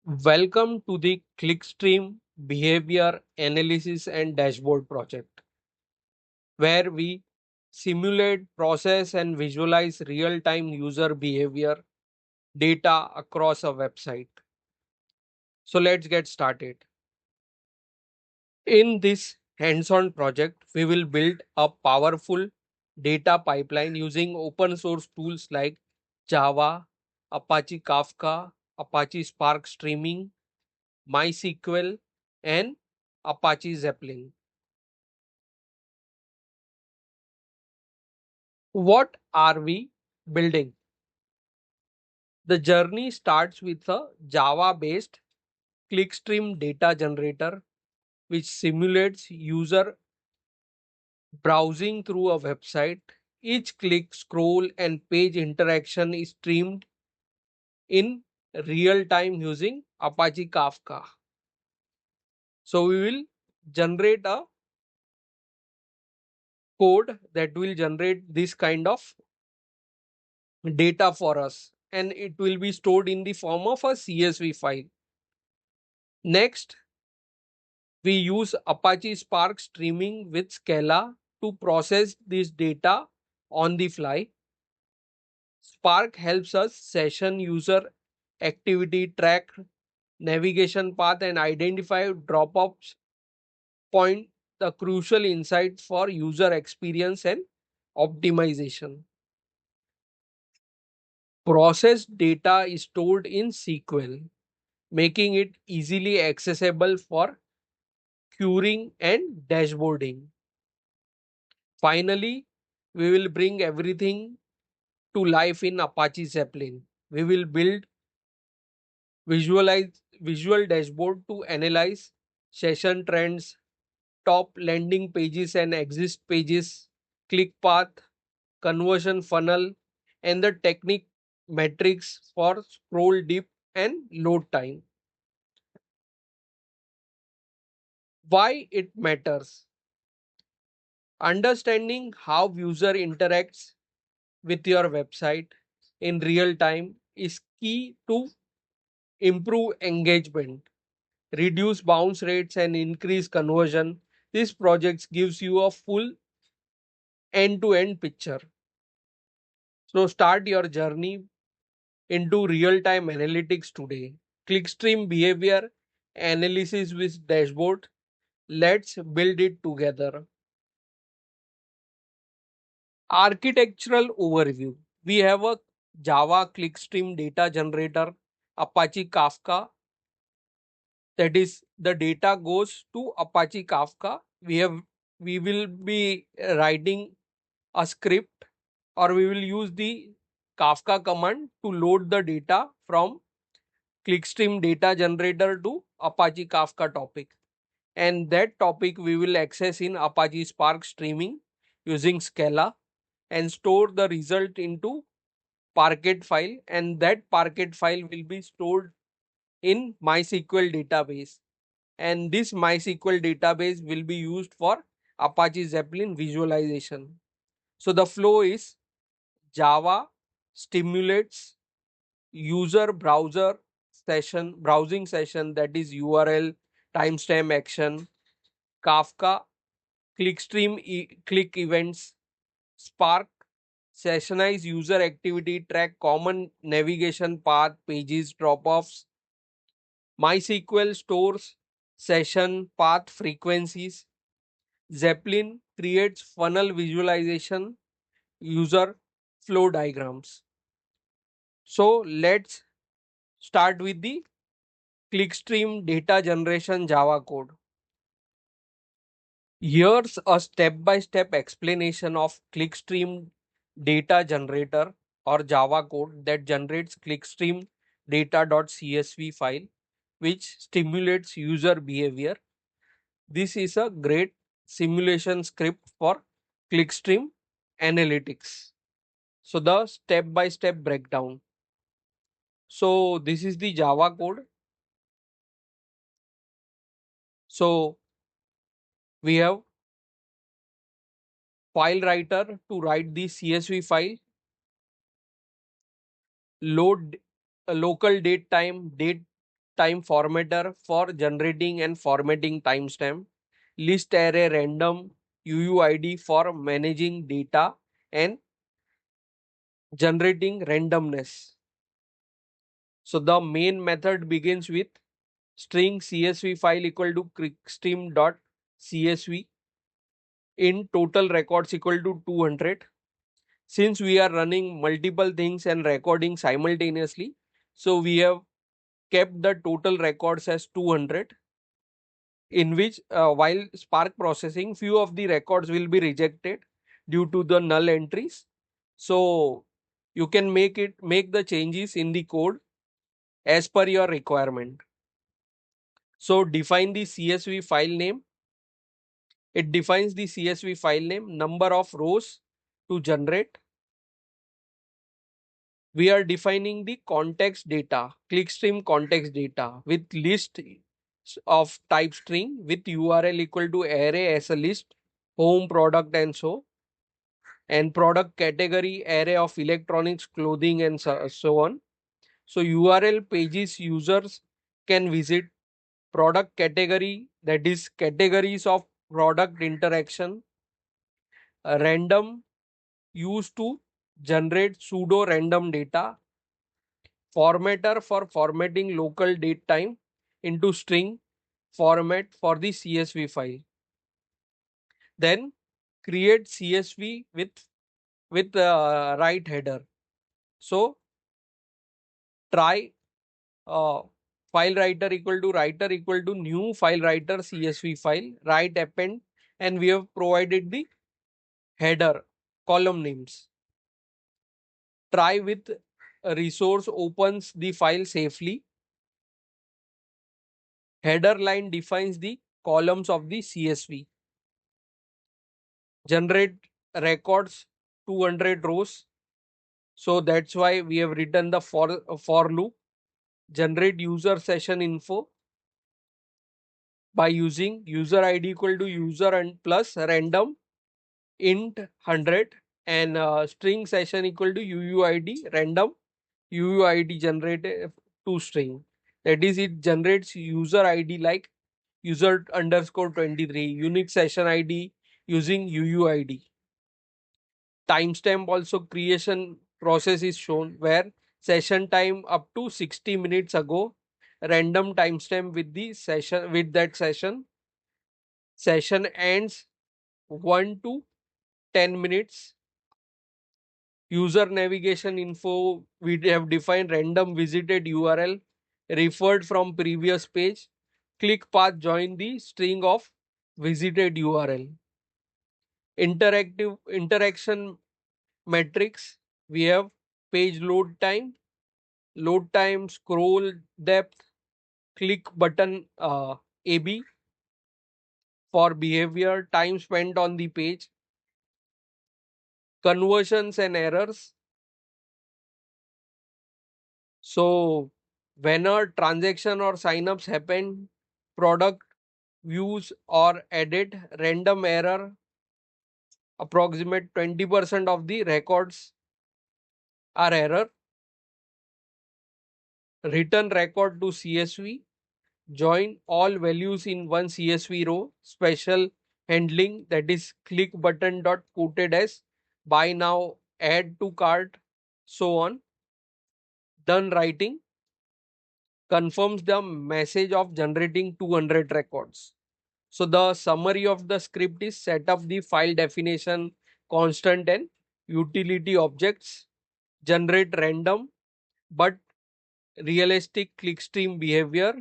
Welcome to the Clickstream Behavior Analysis and Dashboard project, where we simulate, process, and visualize real time user behavior data across a website. So, let's get started. In this hands on project, we will build a powerful data pipeline using open source tools like Java, Apache Kafka, Apache Spark Streaming, MySQL, and Apache Zeppelin. What are we building? The journey starts with a Java based clickstream data generator, which simulates user browsing through a website. Each click, scroll, and page interaction is streamed in real time using Apache Kafka. So, we will generate a code that will generate this kind of data for us, and it will be stored in the form of a CSV file. Next, we use Apache Spark streaming with Scala to process this data on the fly. Spark helps us session user activity, track navigation path, and identify drop offs point, the crucial insights for user experience and optimization. Processed data is stored in SQL, making it easily accessible for querying and dashboarding. Finally, we will bring everything to life in Apache Zeppelin. We will build visualize visual dashboard to analyze session trends, top landing pages and exit pages, click path, conversion funnel, and the technique metrics for scroll depth and load time. Why it matters? Understanding how user interacts with your website in real time is key to improve engagement, reduce bounce rates, and increase conversion. This project gives you a full end to end picture. So, start your journey into real time analytics today. Clickstream behavior analysis with dashboard. Let's build it together. Architectural overview. We have a Java Clickstream data generator, Apache Kafka, that is the data goes to Apache Kafka. We will be writing a script, or we will use the Kafka command to load the data from clickstream data generator to Apache Kafka topic, and that topic we will access in Apache Spark streaming using Scala and store the result into Parquet file, and that Parquet file will be stored in MySQL database, and this MySQL database will be used for Apache Zeppelin visualization. So the flow is Java stimulates user browsing session, that is URL timestamp action. Kafka clickstream click events. Spark sessionize user activity, track common navigation path, pages, drop offs. MySQL stores session path frequencies. Zeppelin creates funnel visualization, user flow diagrams. So let's start with the clickstream data generation Java code. Here's a step-by-step explanation of clickstream data generator or Java code that generates clickstream data.csv file which stimulates user behavior. This is a great simulation script for clickstream analytics. So the step-by-step breakdown. So this is the Java code. So we have file writer to write the CSV file, load a local date time, date time formatter for generating and formatting timestamp, list array random UUID for managing data and generating randomness. So the main method begins with string CSV file equal to clickstream.csv in total records equal to 200. Since we are running multiple things and recording simultaneously, so we have kept the total records as 200, in which while Spark processing, few of the records will be rejected due to the null entries. So you can make the changes in the code as per your requirement. So define the CSV file name. It defines the CSV file name, number of rows to generate. We are defining the context data, clickstream context data with list of type string with URL equal to array as a list, home, product, and and product category array of electronics, clothing, and so on. So URL pages users can visit, product category, that is categories of product interaction, random used to generate pseudo random data, formatter for formatting local date time into string format for the CSV file. Then create CSV with right header. So try uh, file writer equal to new file writer CSV file, write append, and we have provided the header column names. Try with resource opens the file safely. Header line defines the columns of the CSV. Generate records 200 rows. So that's why we have written the for loop. Generate user session info by using user ID equal to user and plus random int 100 and string session equal to UUID random UUID generated to string. That is, it generates user ID like user underscore 23, unique session ID using UUID. Timestamp also creation process is shown where session time up to 60 minutes ago, random timestamp with the session with that session ends 1 to 10 minutes. User navigation info, we have defined random visited URL referred from previous page. Click path join the string of visited URL. Interactive interaction metrics, we have page load time, scroll depth, click button AB for behavior, time spent on the page, conversions and errors. So when a transaction or signups happen, product views or edit, random error, approximate 20% of the records are error. Return record to CSV, join all values in one CSV row, special handling, that is click button dot quoted as buy now, add to cart, so on. Done writing confirms the message of generating 200 records. So the summary of the script is set up the file definition, constant and utility objects, generate random but realistic clickstream behavior,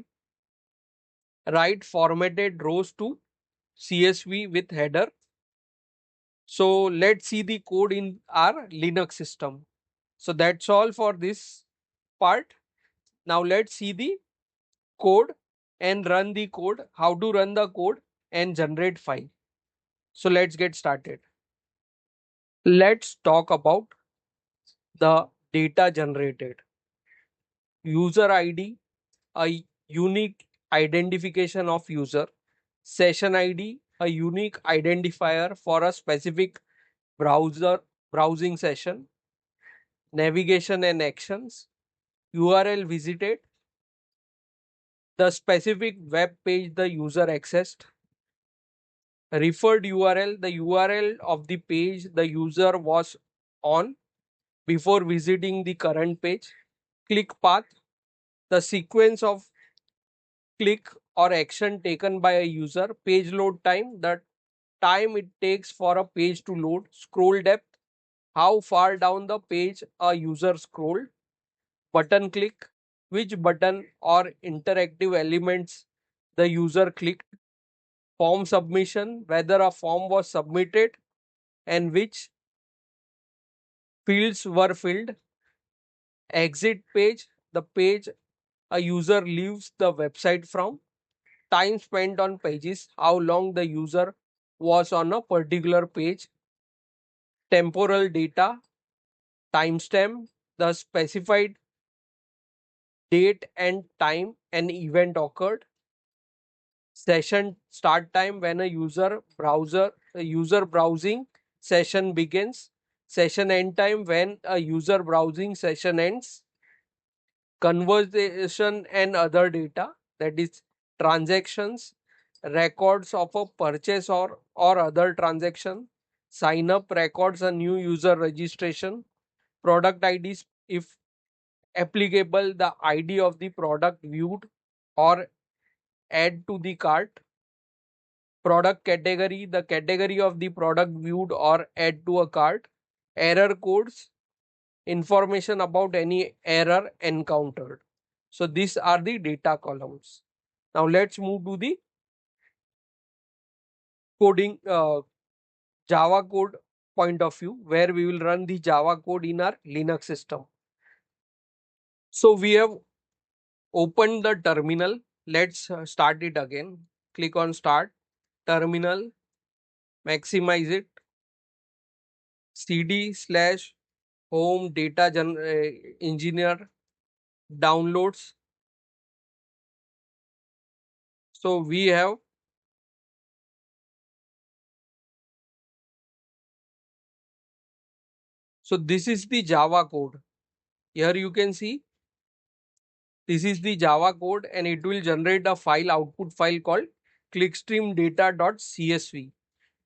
write formatted rows to CSV with header. So let's see the code in our Linux system. So that's all for this part. Now let's see the code and run the code, how to run the code and generate file. So let's get started. Let's talk about the data generated. User ID, a unique identification of user. Session ID, a unique identifier for a specific browser browsing session. Navigation and actions. URL visited, the specific web page the user accessed. Referred URL, the URL of the page the user was on before visiting the current page. Click path, the sequence of click or action taken by a user. Page load time, the time it takes for a page to load. Scroll depth, how far down the page a user scrolled. Button click, which button or interactive elements the user clicked. Form submission, whether a form was submitted and which fields were filled. Exit page, the page a user leaves the website from. Time spent on pages, how long the user was on a particular page. Temporal data, timestamp, the specified date and time an event occurred. Session start time, when a user browsing session begins. Session end time, when a user browsing session ends. Conversation and other data, that is transactions, records of a purchase or other transaction. Sign up records a new user registration. Product IDs, if applicable, the ID of the product viewed or add to the cart. Product category, the category of the product viewed or add to a cart. Error codes, information about any error encountered. So these are the data columns. Now let's move to the coding Java code point of view, where we will run the Java code in our Linux system. So we have opened the terminal. Let's start it again. Click on start terminal, maximize it, cd slash home data engineer downloads. So we have, so this is the Java code. Here you can see this is the Java code and it will generate a file, output file called clickstreamdata.csv.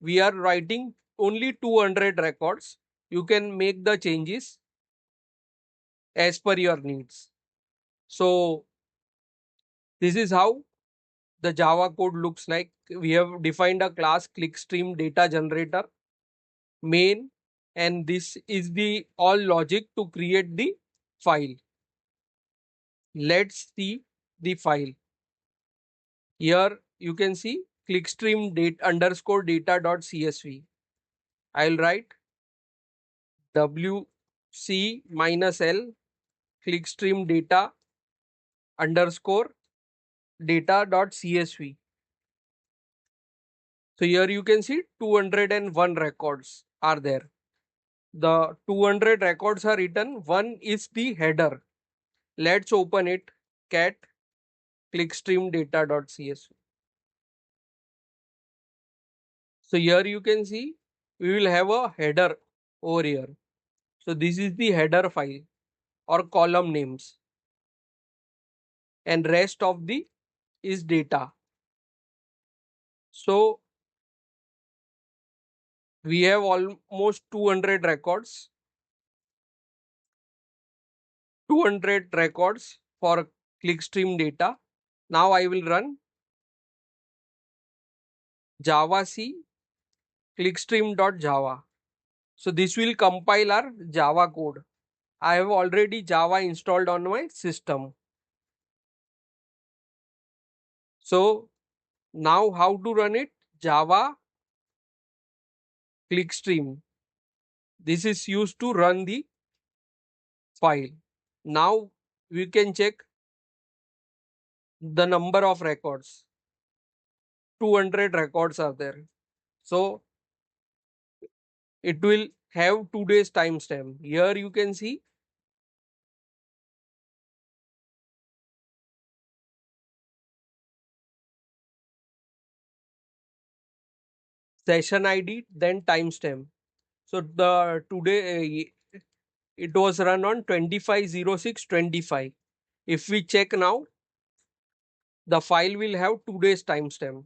We are writing only 200 records. You can make the changes as per your needs. So this is how the Java code looks like. We have defined a class clickstream data generator main, and this is the all logic to create the file. Let's see the file. Here you can see clickstream data underscore data.csv. I'll write wc minus l clickstream data underscore data.csv. So here you can see 201 records are there. The 200 records are written. One is the header. Let's open it. Cat clickstream data.csv. So here you can see we will have a header over here. So this is the header file or column names, and rest of the is data. So we have almost 200 records, 200 records for clickstream data. Now I will run javac clickstream.java. So this will compile our Java code. I have already Java installed on my system. So now how to run it? Java clickstream. This is used to run the file. Now we can check the number of records. 200 records are there. So it will have today's timestamp. Here you can see session ID, then timestamp. So the today it was run on 25/06/25. If we check now, The file will have today's timestamp.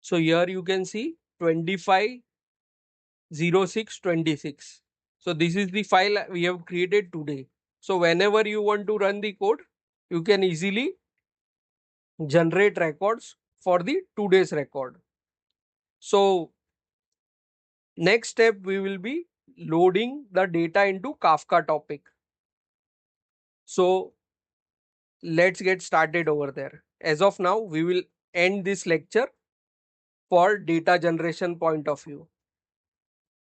So here you can see 250626. So this is the file we have created today. So whenever you want to run the code, you can easily generate records for the today's record. So next step, we will be loading the data into Kafka topic. So let's get started over there. As of now, we will end this lecture for data generation point of view.